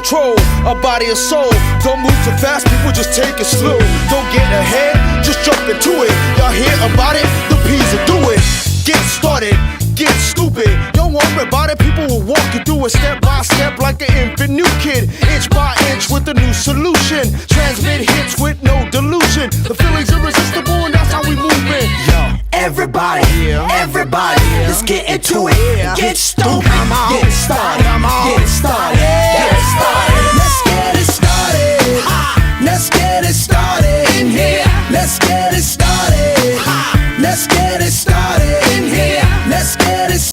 control a body and soul. Don't move too fast, people, just take it slow. Don't get ahead, just jump into it. Y'all hear about it? The P's will do it. Get started, get stupid. Don't worry about it, people will walk you through it step by step like an infant new kid. Inch by inch with a new solution. Transmit hits with no delusion. The feeling's irresistible and that's how we move it. Everybody, everybody, let's get into it. Get stupid,